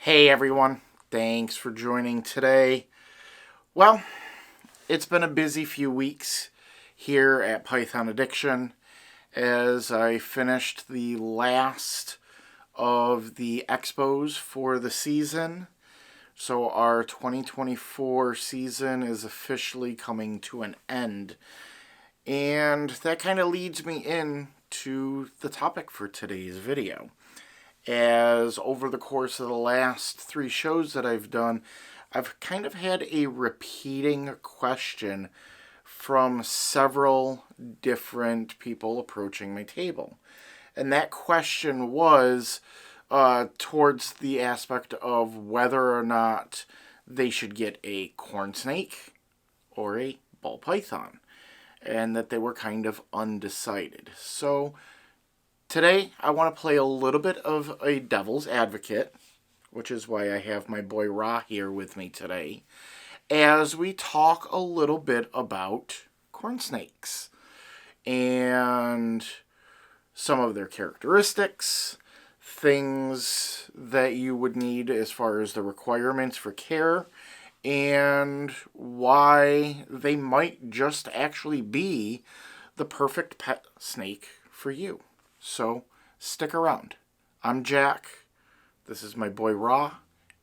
Hey everyone, thanks for joining today. Well, it's been a busy few weeks here at Python Addiction as I finished the last of the expos for the season. So our 2024 season is officially coming to an end. And that kind of leads me into the topic for today's video. As over the course of the last 3 shows that I've done, I've kind of had a repeating question from several different people approaching my table. And that question was towards the aspect of whether or not they should get a corn snake or a ball python, and that they were kind of undecided. So today, I want to play a little bit of a devil's advocate, which is why I have my boy Ra here with me today, as we talk a little bit about corn snakes and some of their characteristics, things that you would need as far as the requirements for care, and why they might just actually be the perfect pet snake for you. So, stick around. I'm Jack, this is my boy Ra,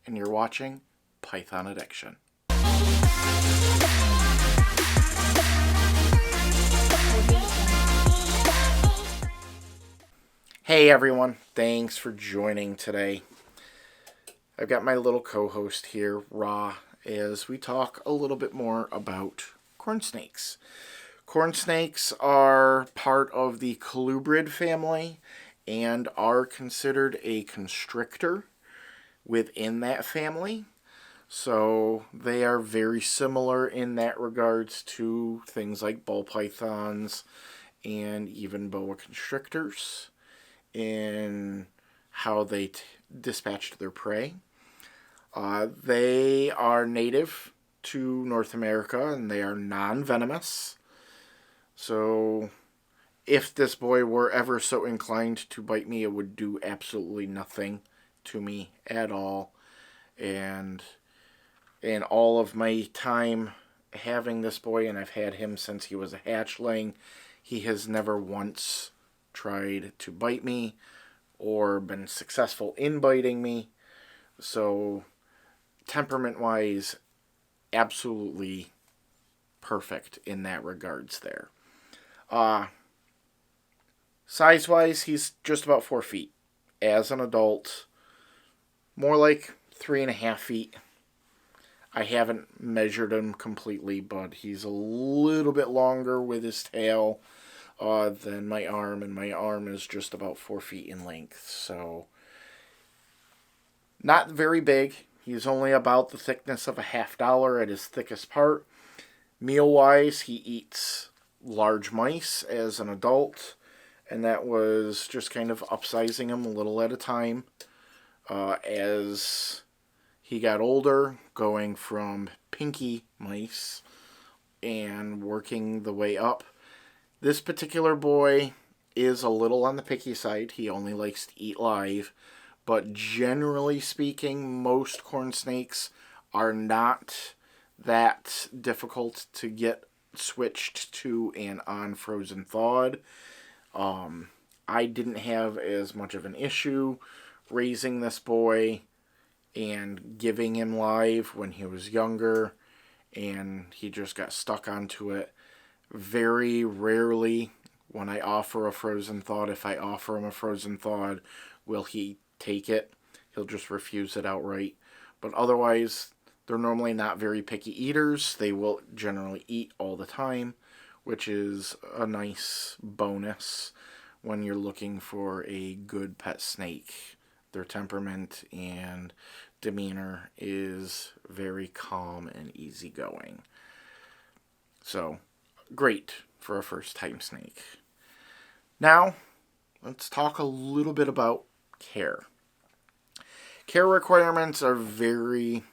and you're watching Python Addiction. Hey everyone, thanks for joining today. I've got my little co-host here, Ra, as we talk a little bit more about corn snakes. Corn snakes are part of the colubrid family and are considered a constrictor within that family. So they are very similar in that regards to things like ball pythons and even boa constrictors in how they dispatch their prey. They are native to North America and they are non-venomous. So, if this boy were ever so inclined to bite me, it would do absolutely nothing to me at all. And in all of my time having this boy, and I've had him since he was a hatchling, he has never once tried to bite me or been successful in biting me. So, temperament-wise, absolutely perfect in that regards there. Size-wise, he's just about 4 feet. As an adult, more like 3.5 feet. I haven't measured him completely, but he's a little bit longer with his tail than my arm, and my arm is just about 4 feet in length. So, not very big. He's only about the thickness of a $half at his thickest part. Meal-wise, he eats large mice as an adult, and that was just kind of upsizing him a little at a time. As he got older, going from pinky mice and working the way up. This particular boy is a little on the picky side. He only likes to eat live, but generally speaking, most corn snakes are not that difficult to get switched to and on frozen thawed. I didn't have as much of an issue raising this boy and giving him live when he was younger, and he just got stuck onto it. Very rarely when I offer a frozen thawed, if I offer him a frozen thawed, will he take it. He'll just refuse it outright. But otherwise, they're normally not very picky eaters. They will generally eat all the time, which is a nice bonus when you're looking for a good pet snake. Their temperament and demeanor is very calm and easygoing. So, great for a first-time snake. Now, let's talk a little bit about care. Care requirements are very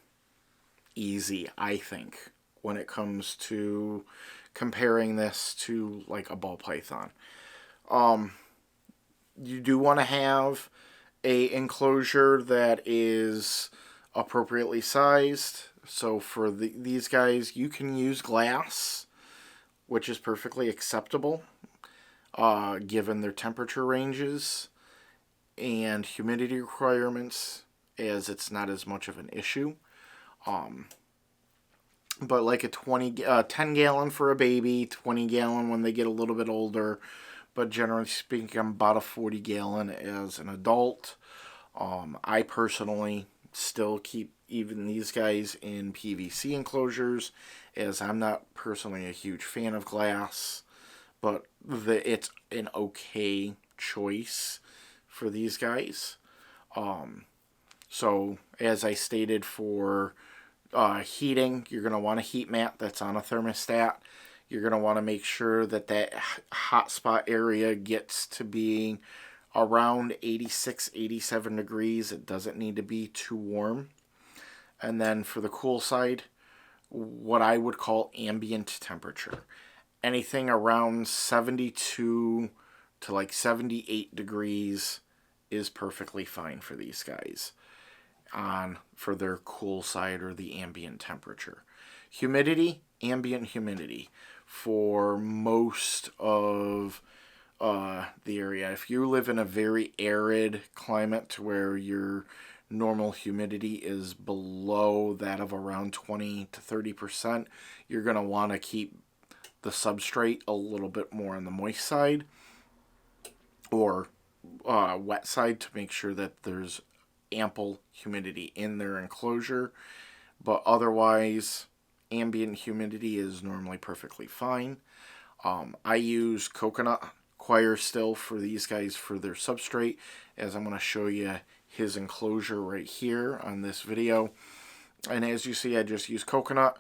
easy, I think, when it comes to comparing this to like a ball python. You do want to have a enclosure that is appropriately sized. So for these guys, you can use glass, which is perfectly acceptable given their temperature ranges and humidity requirements, as it's not as much of an issue. But like a 10 gallon for a baby, 20 gallon when they get a little bit older, but generally speaking, I'm about a 40 gallon as an adult. I personally still keep even these guys in PVC enclosures, as I'm not personally a huge fan of glass, but it's an okay choice for these guys. So as I stated, for heating, you're going to want a heat mat that's on a thermostat. You're going to want to make sure that that hot spot area gets to being around 86, 87 degrees. It doesn't need to be too warm. And then for the cool side, what I would call ambient temperature. Anything around 72 to like 78 degrees is perfectly fine for these guys for their cool side or the ambient temperature. Humidity, ambient humidity for most of the area. If you live in a very arid climate to where your normal humidity is below that of around 20 to 30%, you're going to want to keep the substrate a little bit more on the moist side or wet side to make sure that there's ample humidity in their enclosure. But otherwise, ambient humidity is normally perfectly fine. I use coconut coir still for these guys for their substrate, as I'm going to show you his enclosure right here on this video. And as you see, I just use coconut,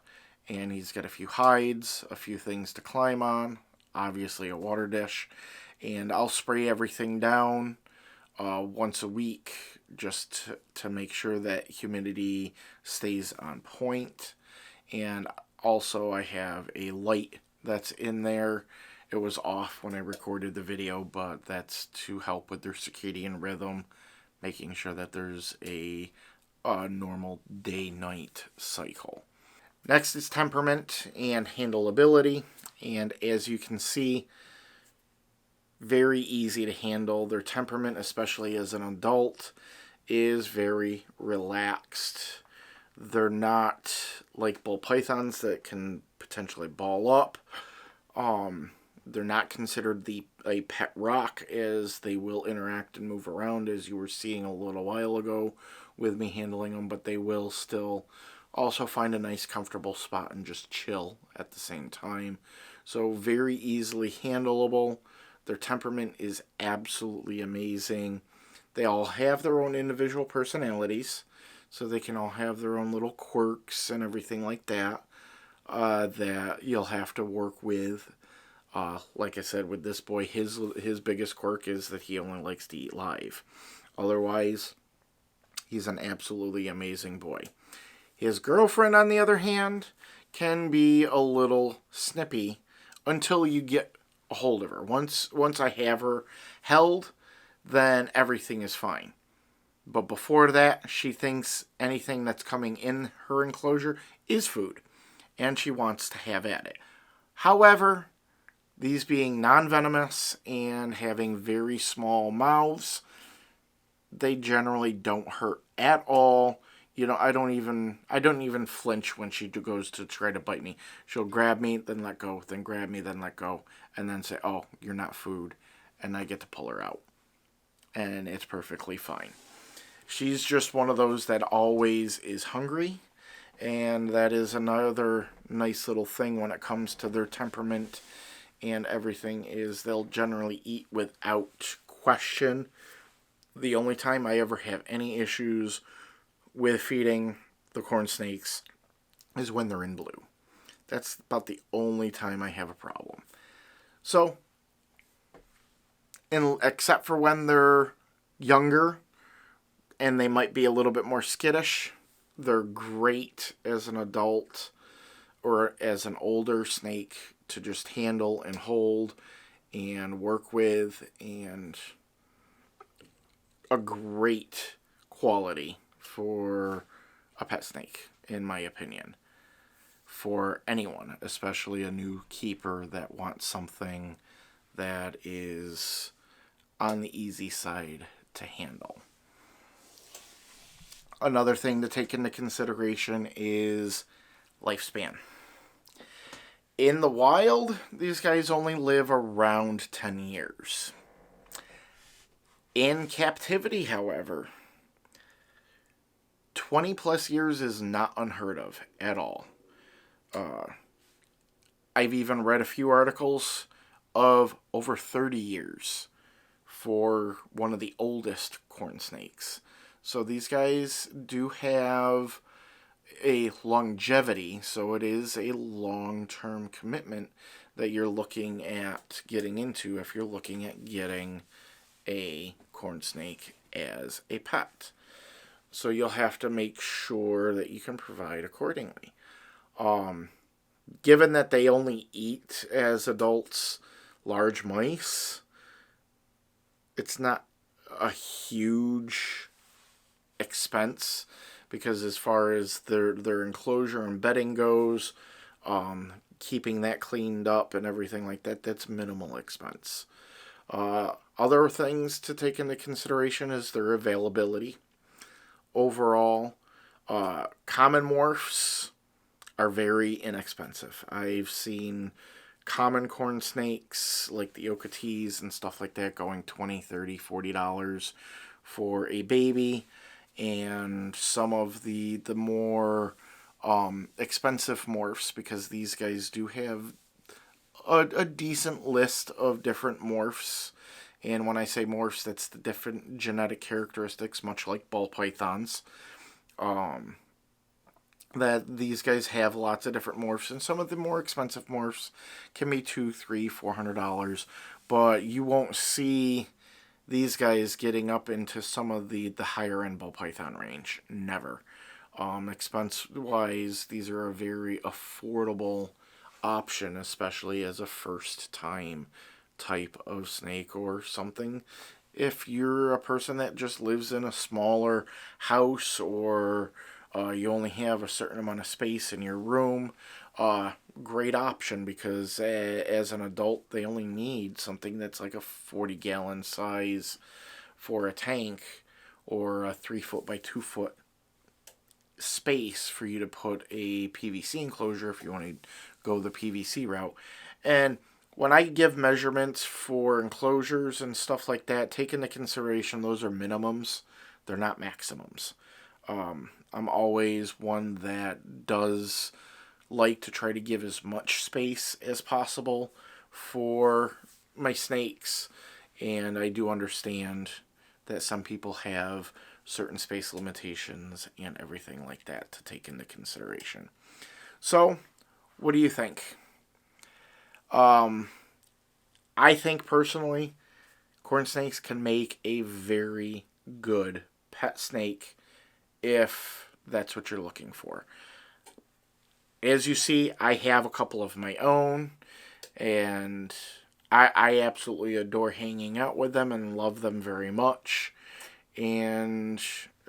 and he's got a few hides, a few things to climb on, obviously a water dish, and I'll spray everything down once a week just to make sure that humidity stays on point. And also I have a light that's in there. It was off when I recorded the video, but that's to help with their circadian rhythm, making sure that there's a normal day-night cycle. Next is temperament and handleability, and as you can see, very easy to handle. Their temperament, especially as an adult, is very relaxed. They're not like ball pythons that can potentially ball up. They're not considered a pet rock, as they will interact and move around, as you were seeing a little while ago with me handling them, but they will still also find a nice comfortable spot and just chill at the same time. So very easily handleable. Their temperament is absolutely amazing. They all have their own individual personalities, so they can all have their own little quirks and everything like that that you'll have to work with. Like I said, with this boy, his biggest quirk is that he only likes to eat live. Otherwise, he's an absolutely amazing boy. His girlfriend, on the other hand, can be a little snippy until you get a hold of her. Once I have her held, then everything is fine. But before that, she thinks anything that's coming in her enclosure is food, and she wants to have at it. However, these being non-venomous and having very small mouths, they generally don't hurt at all. You know, I don't even flinch when she goes to try to bite me. She'll grab me, then let go, then grab me, then let go, and then say, "Oh, you're not food," and I get to pull her out. And it's perfectly fine. She's just one of those that always is hungry, and that is another nice little thing when it comes to their temperament and everything, is they'll generally eat without question. The only time I ever have any issues with feeding the corn snakes is when they're in blue. That's about the only time I have a problem. So, except for when they're younger and they might be a little bit more skittish, they're great as an adult or as an older snake to just handle and hold and work with, and a great quality for a pet snake, in my opinion. For anyone, especially a new keeper that wants something that is on the easy side to handle. Another thing to take into consideration is lifespan. In the wild, these guys only live around 10 years. In captivity, however, 20 plus years is not unheard of at all. I've even read a few articles of over 30 years for one of the oldest corn snakes. So these guys do have a longevity, so it is a long-term commitment that you're looking at getting into if you're looking at getting a corn snake as a pet. So you'll have to make sure that you can provide accordingly. Given that they only eat, as adults, large mice, it's not a huge expense, because as far as their enclosure and bedding goes, keeping that cleaned up and everything like that, that's minimal expense. Other things to take into consideration is their availability. Overall, common morphs are very inexpensive. I've seen common corn snakes like the Ocotees and stuff like that going $20, $30, $40 for a baby, and some of the more expensive morphs, because these guys do have a decent list of different morphs. And when I say morphs, that's the different genetic characteristics, much like ball pythons. That these guys have lots of different morphs, and some of the more expensive morphs can be $200, $300, $400, but you won't see these guys getting up into some of the higher end ball python range. Never. Expense wise, these are a very affordable option, especially as a first time type of snake or something. If you're a person that just lives in a smaller house, or you only have a certain amount of space in your room, great option, because as an adult they only need something that's like a 40-gallon size for a tank, or a 3-foot by 2-foot space for you to put a PVC enclosure if you want to go the PVC route. And when I give measurements for enclosures and stuff like that, take into consideration those are minimums. They're not maximums. I'm always one that does like to try to give as much space as possible for my snakes, and I do understand that some people have certain space limitations and everything like that to take into consideration. So, what do you think? I think personally, corn snakes can make a very good pet snake if that's what you're looking for. As you see, I have a couple of my own, and I absolutely adore hanging out with them and love them very much. And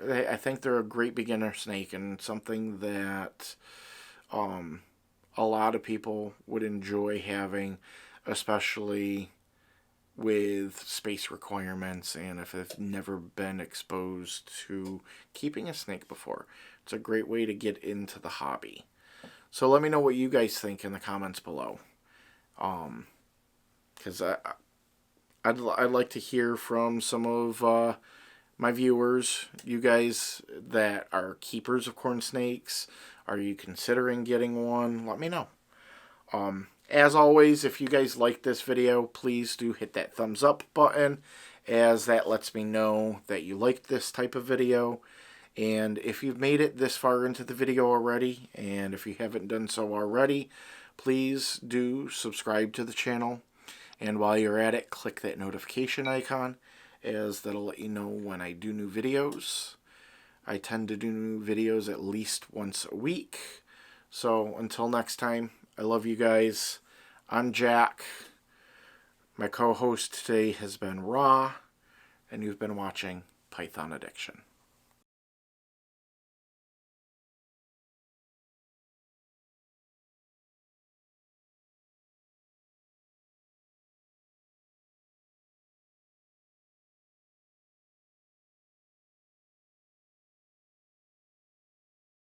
I think they're a great beginner snake, and something that a lot of people would enjoy having, especially with space requirements, and if they've never been exposed to keeping a snake before. It's a great way to get into the hobby. So let me know what you guys think in the comments below. Because I'd like to hear from some of my viewers, you guys that are keepers of corn snakes. Are you considering getting one? Let me know. As always, if you guys like this video, please do hit that thumbs up button, as that lets me know that you liked this type of video. And if you've made it this far into the video already, and if you haven't done so already, please do subscribe to the channel. And while you're at it, click that notification icon, as that'll let you know when I do new videos. I tend to do new videos at least once a week. So until next time, I love you guys. I'm Jack. My co-host today has been Raw, and you've been watching Python addiction.